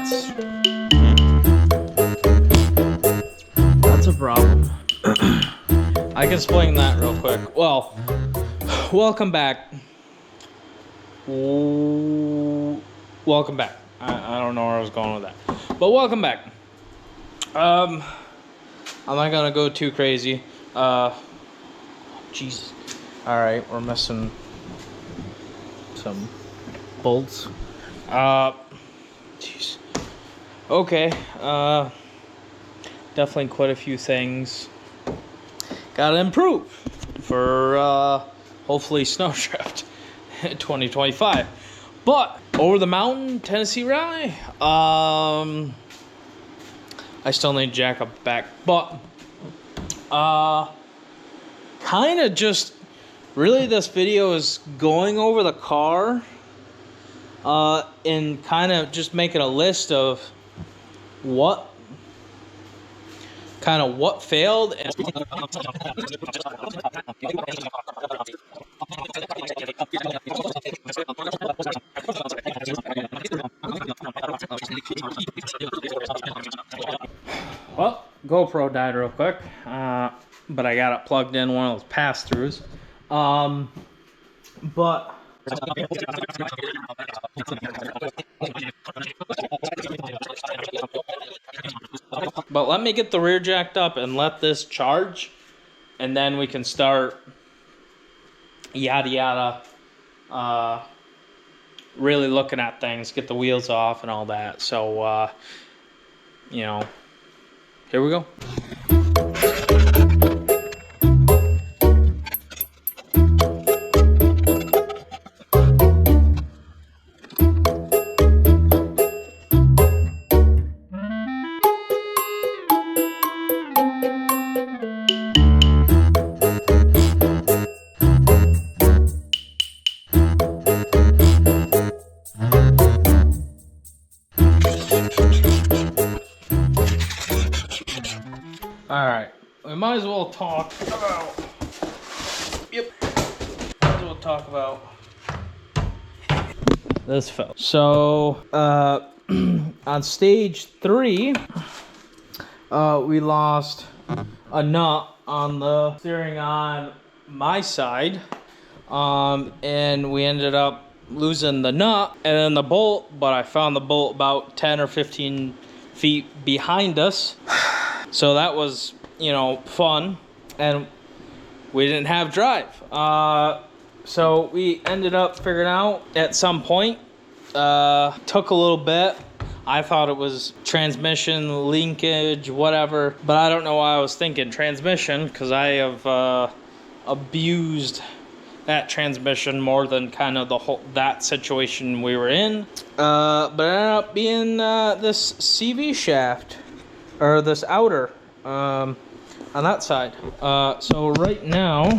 That's a problem. I can explain that real quick. Well, welcome back. Welcome back. I don't know where I was going with that, but welcome back. I'm not gonna go too crazy. Jesus. All right, we're missing some bolts. Jeez. Okay. Definitely quite a few things gotta improve for hopefully snowdrift 2025. But over the mountain Tennessee Rally, I still need to jack up back, but kind of just really this video is going over the car and kind of just making a list of what failed and well, GoPro died real quick, but I got it plugged in one of those pass-throughs. But let me get the rear jacked up and let this charge, and then we can start yada yada, really looking at things, get the wheels off and all that. So you know, here we go. Alright, we might as well talk about, this fella. So, on stage 3, we lost a nut on the steering on my side, and we ended up losing the nut and then the bolt, but I found the bolt about 10 or 15 feet behind us. So that was, you know, fun, and we didn't have drive. So we ended up figuring out at some point, took a little bit. I thought it was transmission, linkage, whatever, but I don't know why I was thinking transmission, because I have abused that transmission more than kind of that situation we were in. But it ended up being this CV shaft, or this outer, on that side. So right now,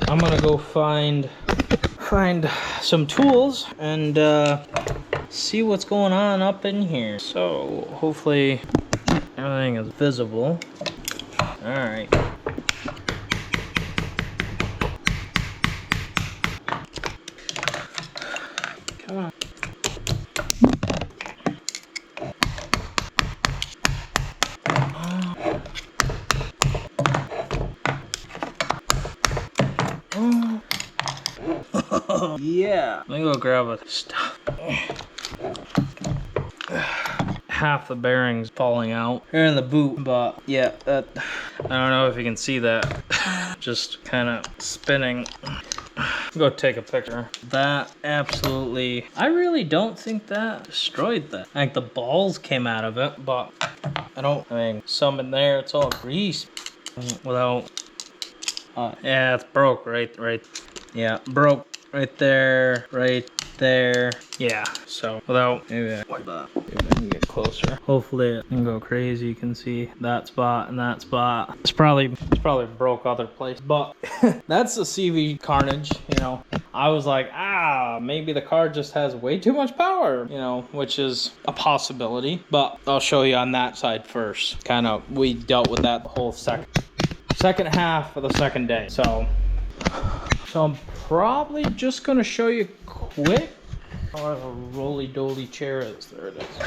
I'm gonna go find some tools and see what's going on up in here. So hopefully everything is visible. All right. Come on. Yeah. Let me go grab a stuff. Half the bearings falling out here in the boot, but yeah, that, I don't know if you can see that. Just kind of spinning. Go take a picture. That absolutely, I really don't think that destroyed that. I think the balls came out of it, but I mean, some in there, it's all grease without, yeah, it's broke right, yeah, broke right there, yeah. So without, maybe I can get closer. Hopefully it can go crazy. You can see that spot and that spot. It's probably broke other place, but that's the CV Carnage. You know, I was like, maybe the car just has way too much power, you know, which is a possibility, but I'll show you on that side first. Kind of, we dealt with that the whole second half of the second day. So I'm probably just gonna show you quick Oh, the roly-doly chair is. There it is.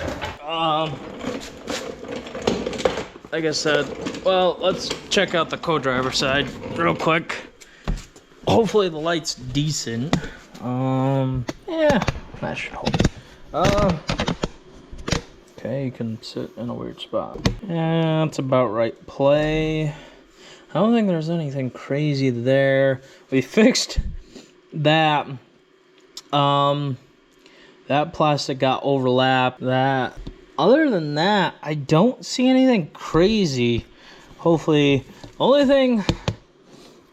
Like I said, well, let's check out the co-driver side real quick. Hopefully the light's decent. Yeah, that should hold. Okay, you can sit in a weird spot. Yeah, that's about right. Play. I don't think there's anything crazy there. We fixed that. That plastic got overlapped. That. Other than that, I don't see anything crazy. Hopefully, only thing.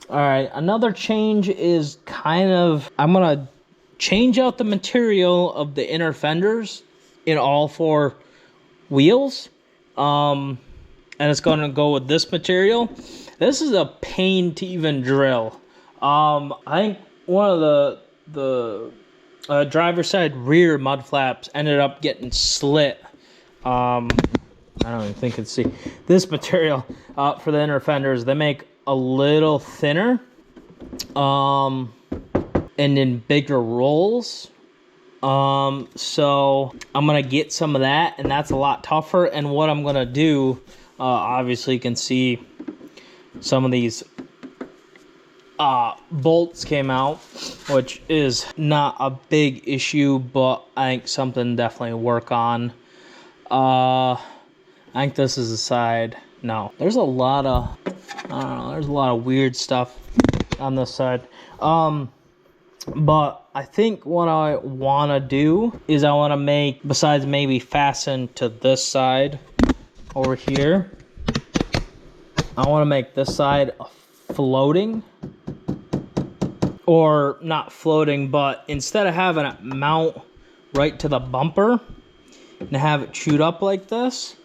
All right, another change is kind of, I'm gonna change out the material of the inner fenders in all 4 wheels. And it's gonna go with this material. This is a pain to even drill. I think one of the driver's side rear mud flaps ended up getting slit. I don't even think it's see this material for the inner fenders. They make a little thinner, and in bigger rolls. So I'm gonna get some of that, and that's a lot tougher. And what I'm gonna do, obviously, you can see some of these bolts came out, which is not a big issue, but I think something definitely to work on. I think this is the side. No, there's a lot of, I don't know, there's a lot of weird stuff on this side. But I think what I want to do is I want to make, besides maybe fasten to this side over here, I want to make this side floating. Or not floating, but instead of having it mount right to the bumper and have it chewed up like this,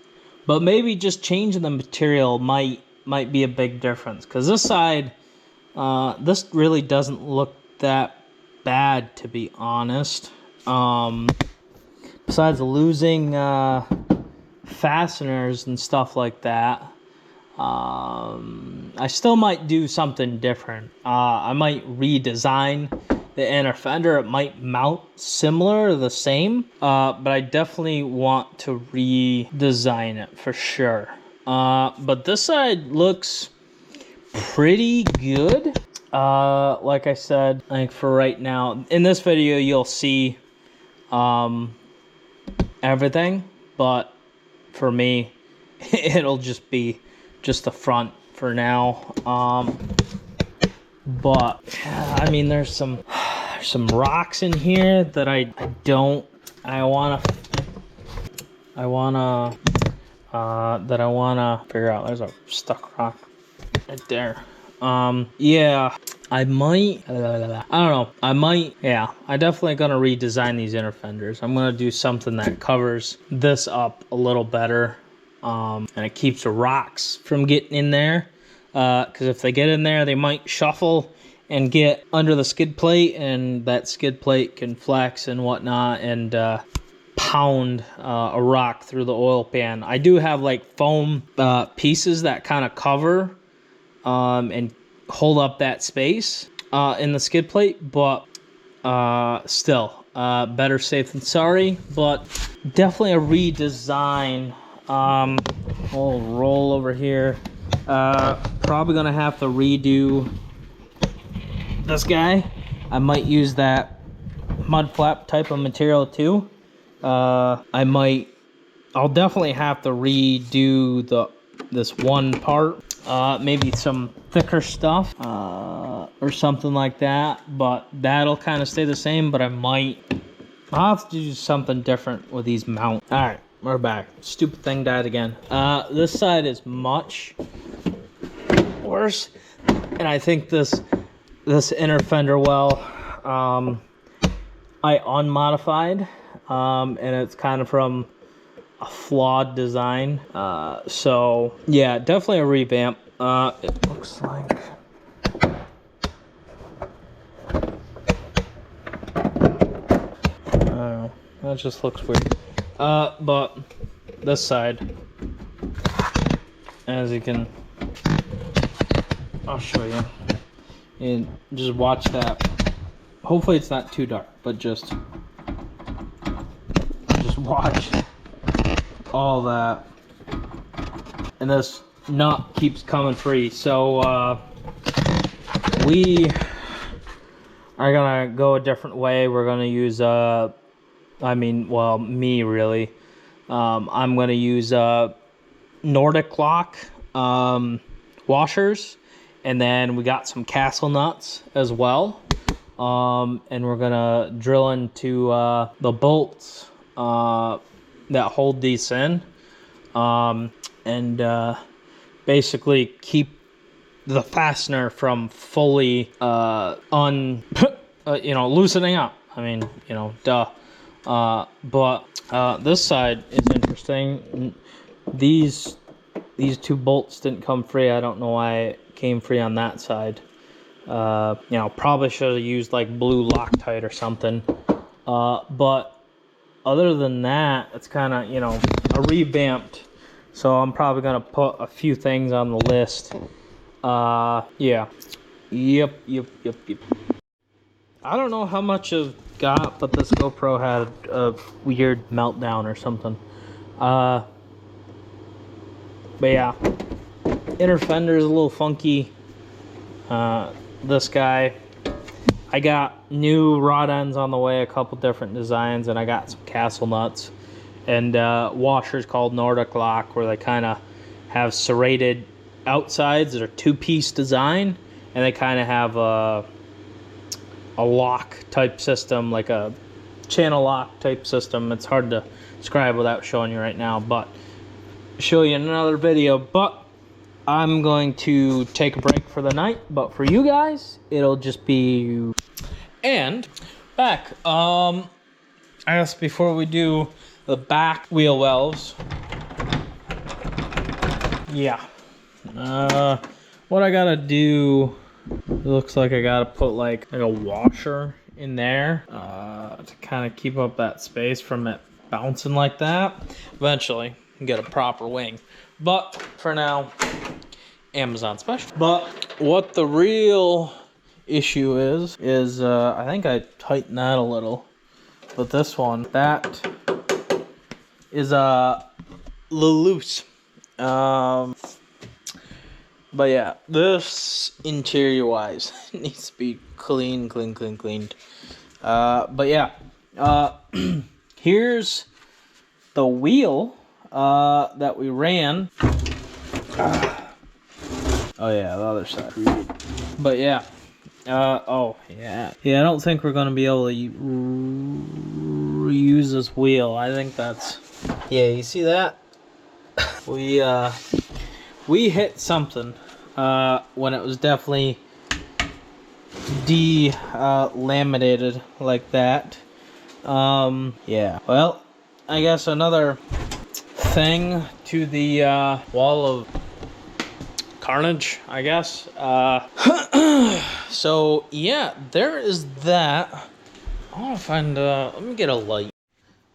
but maybe just changing the material might be a big difference. Because this side, this really doesn't look that bad, to be honest. Besides losing fasteners and stuff like that, I still might do something different. I might redesign the inner fender. It might mount similar or the same, but I definitely want to redesign it for sure. But this side looks pretty good. Like I said, I think for right now, in this video, you'll see everything, but for me, it'll just be just the front for now. But I mean, there's some rocks in here that I wanna figure out. There's a stuck rock right there. Yeah, I might, I don't know, I definitely gonna redesign these inner fenders. I'm gonna do something that covers this up a little better, and it keeps the rocks from getting in there, because if they get in there, they might shuffle and get under the skid plate, and that skid plate can flex and whatnot, and pound a rock through the oil pan. I do have like foam pieces that kind of cover and hold up that space in the skid plate, but still, better safe than sorry. But definitely a redesign. We'll roll over here. Probably gonna have to redo this guy. I might use that mud flap type of material too. I'll definitely have to redo this one part. Maybe some thicker stuff or something like that, but that'll kind of stay the same. But I'll have to do something different with these mounts. All right, we're back. Stupid thing died again. This side is much worse, and I think this inner fender well, I unmodified, and it's kind of from a flawed design. So yeah, definitely a revamp. It looks like I don't know, that just looks weird. But this side, as you can, I'll show you, and just watch that. Hopefully it's not too dark, but just watch all that. And this nut keeps coming free. So we are gonna go a different way. We're gonna use well, me really. I'm gonna use Nordic lock washers, and then we got some castle nuts as well. And we're gonna drill into the bolts that hold these in, and basically keep the fastener from fully loosening up. I mean, duh. But this side is interesting. These two bolts didn't come free. I don't know why it came free on that side. Probably should have used like blue Loctite or something. But other than that, it's kind of, a revamped. So I'm probably going to put a few things on the list. Yeah. Yep. I don't know how much I've got, but this GoPro had a weird meltdown or something. But yeah. Inner fender is a little funky. This guy, I got new rod ends on the way, a couple different designs, and I got some castle nuts and washers called Nordic lock, where they kind of have serrated outsides that are two-piece design, and they kind of have a lock type system, like a channel lock type system. It's hard to describe without showing you right now, but I'll show you in another video. But I'm going to take a break for the night, but for you guys, it'll just be... And back. I guess before we do the back wheel wells, yeah. What I gotta do, it looks like I gotta put like a washer in there to kind of keep up that space from it bouncing like that. Eventually, get a proper wing. But for now, Amazon special. But what the real issue is I think I tightened that a little. But this one, that is a little loose. But yeah, this interior wise needs to be cleaned. But yeah, here's the wheel that we ran. Oh yeah, the other side. But yeah, oh yeah. Yeah, I don't think we're gonna be able to reuse this wheel. I think that's, yeah, you see that? We hit something when it was definitely laminated like that. Yeah, well, I guess another thing to the wall of carnage, I guess. So yeah, there is that. I want to find let me get a light.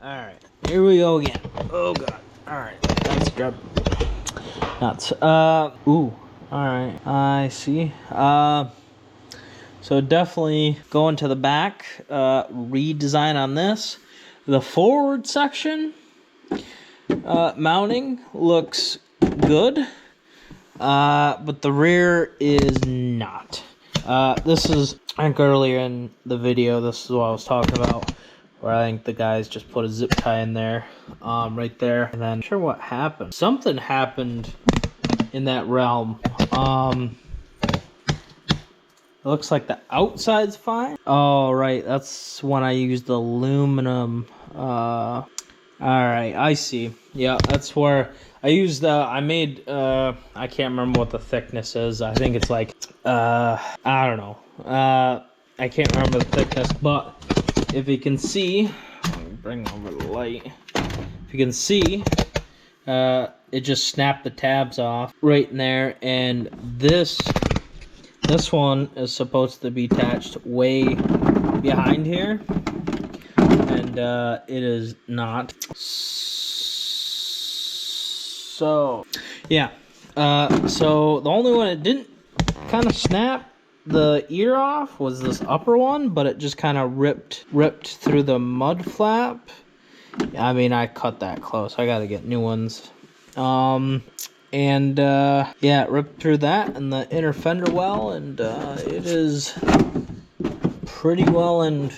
All right, here we go again. Oh god. All right, let's grab nuts. Ooh, all right, I see. So definitely going to the back, redesign on this. The forward section mounting looks good, but the rear is not. This is, I think earlier in the video, this is what I was talking about, where I think the guys just put a zip tie in there, right there, and then I'm not sure what happened. Something happened in that realm. It looks like the outside's fine. Oh, right, that's when I used aluminum. All right, I see. Yeah, that's where I used, I made, I can't remember what the thickness is. I think it's like, I don't know. I can't remember the thickness, but if you can see, let me bring over the light. If you can see, it just snapped the tabs off right in there, and this one is supposed to be attached way behind here, and it is not. So yeah, so the only one it didn't kind of snap the ear off was this upper one, but it just kind of ripped through the mud flap, I mean, I cut that close. I gotta get new ones. Yeah, ripped through that and the inner fender well, and it is pretty well and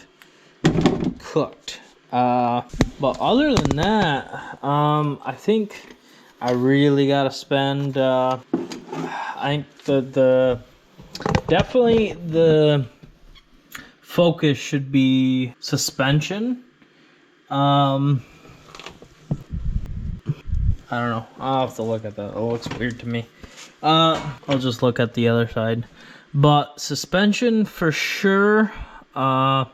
cooked. But other than that, I think I really gotta spend. I think the definitely the focus should be suspension. I don't know. I'll have to look at that. It looks weird to me. I'll just look at the other side. But suspension for sure. All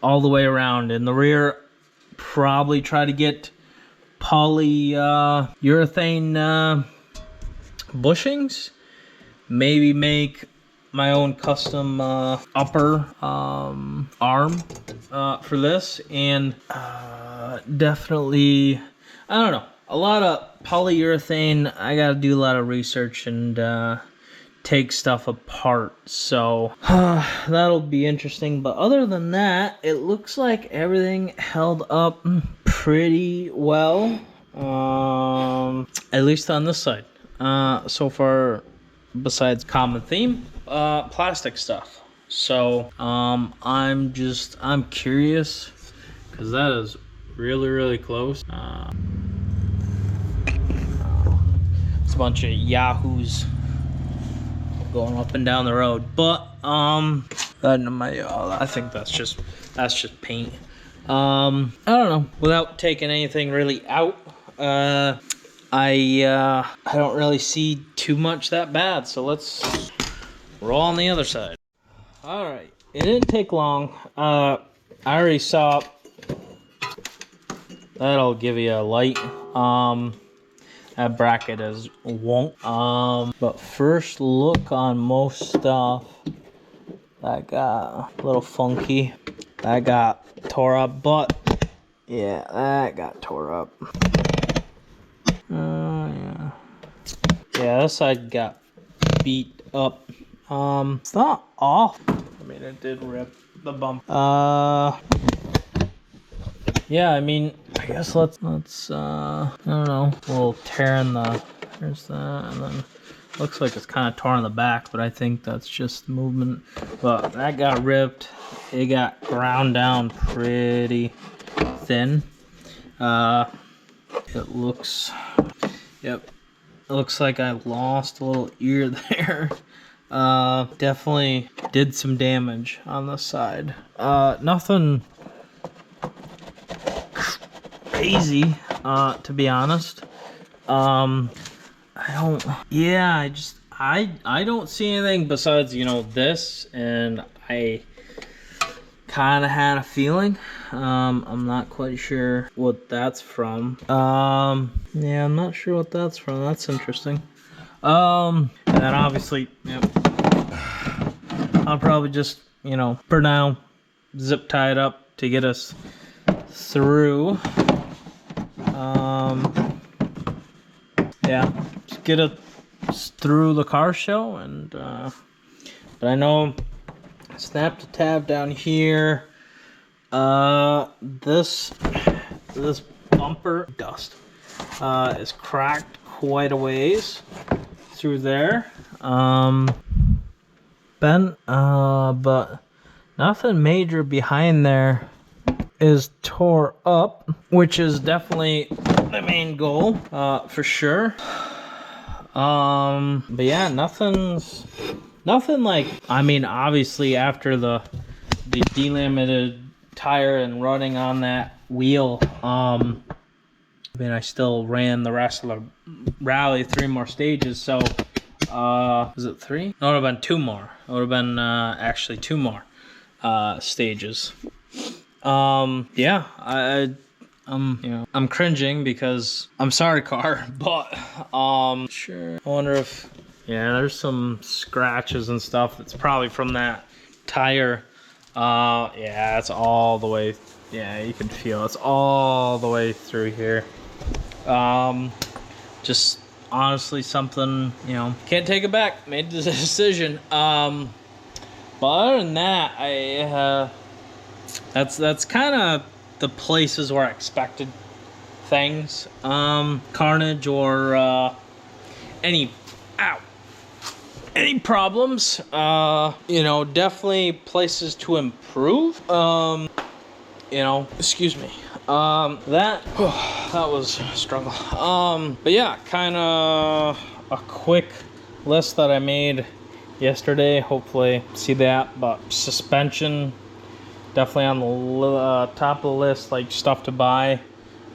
the way around. In the rear, probably try to get polyurethane bushings. Maybe make my own custom upper arm for this, and definitely, I don't know, a lot of polyurethane. I gotta do a lot of research and take stuff apart, so that'll be interesting. But other than that, it looks like everything held up pretty well, at least on this side so far, besides common theme, plastic stuff. So I'm curious, because that is really close. It's a bunch of yahoos going up and down the road, but I think that's just paint. I don't know, without taking anything really out, I don't really see too much that bad, so let's roll on the other side. All right, it didn't take long. I already saw, that'll give you a light. That bracket is won't. But first look on most stuff. That got a little funky. That got tore up, but yeah, that got tore up. Yeah. Yeah, this side got beat up. It's not off. I mean, it did rip the bump. Yeah, I mean, I guess let's I don't know, a little tear in the, there's that, and then looks like it's kind of torn in the back, but I think that's just movement. But that got ripped. It got ground down pretty thin. It looks, yep, it looks like I lost a little ear there. Definitely did some damage on this side. Nothing crazy, to be honest. I don't see anything besides, you know, this, and I kind of had a feeling. I'm not quite sure what that's from. Yeah, I'm not sure what that's from. That's interesting. And then obviously, yep, I'll probably just, you know, for now, zip tie it up to get us through. Yeah, just get us through the car show, and but I know I snapped a tab down here. This bumper dust is cracked quite a ways through there. Bent, but nothing major behind there is tore up, which is definitely the main goal, for sure. But yeah, nothing like, I mean, obviously after the delimited tire and running on that wheel, I mean, I still ran the rest of the rally 3 more stages, so was it 3? No, it would have been 2 more. It would have been actually 2 more stages. Yeah, I'm cringing because I'm sorry, car, but sure. I wonder if, yeah, there's some scratches and stuff. It's probably from that tire. Yeah, it's all the way. Yeah, you can feel it's all the way through here. Just honestly something, you know, can't take it back. Made the decision. But other than that, that's kind of the places where I expected things. Carnage or any problems. You know, definitely places to improve. You know, excuse me. That was a struggle. But yeah, kind of a quick list that I made yesterday. Hopefully see that. But suspension definitely on the top of the list, like stuff to buy.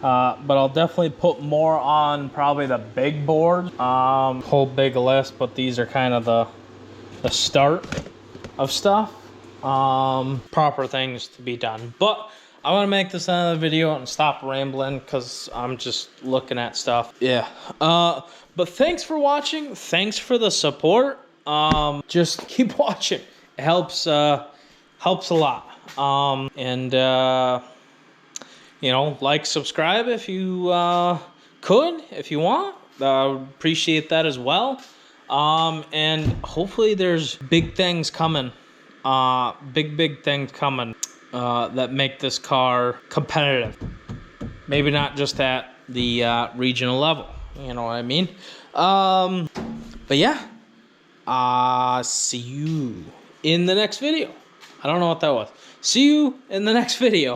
But I'll definitely put more on probably the big board. Whole big list, but these are kind of the start of stuff. Proper things to be done. But I want to make this another video and stop rambling because I'm just looking at stuff. Yeah. But thanks for watching. Thanks for the support. Just keep watching. It helps a lot. You know, like, subscribe if you could, if you want. I would appreciate that as well. And hopefully there's big things coming. Big things coming that make this car competitive. Maybe not just at the regional level. You know what I mean? But yeah. See you in the next video. I don't know what that was. See you in the next video.